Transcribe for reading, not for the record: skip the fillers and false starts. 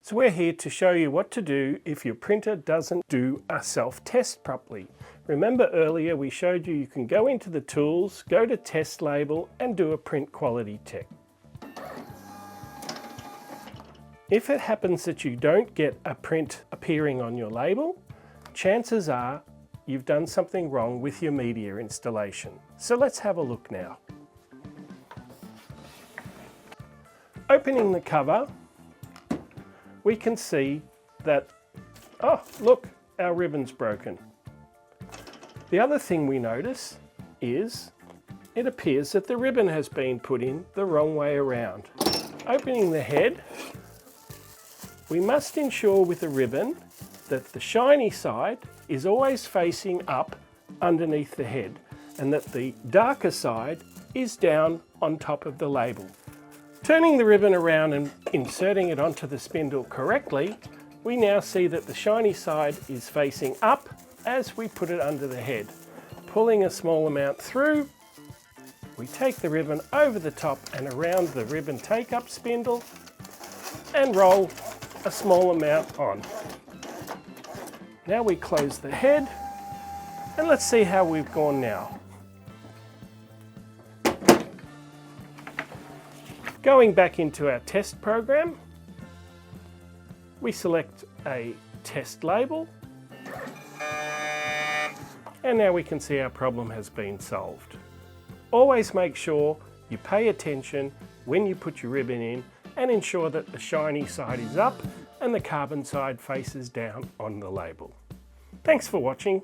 So we're here to show you what to do if your printer doesn't do a self-test properly. Remember earlier we showed you can go into the tools, go to test label and do a print quality check. If it happens that you don't get a print appearing on your label, chances are you've done something wrong with your media installation. So let's have a look now. Opening the cover, we can see that, oh look, our ribbon's broken. The other thing we notice is it appears that the ribbon has been put in the wrong way around. Opening the head, we must ensure with the ribbon that the shiny side is always facing up underneath the head and that the darker side is down on top of the label. Turning the ribbon around and inserting it onto the spindle correctly, we now see that the shiny side is facing up as we put it under the head. Pulling a small amount through, we take the ribbon over the top and around the ribbon take-up spindle and roll a small amount on. Now we close the head and let's see how we've gone now. Going back into our test program, we select a test label and now we can see our problem has been solved. Always make sure you pay attention when you put your ribbon in and ensure that the shiny side is up and the carbon side faces down on the label. Thanks for watching.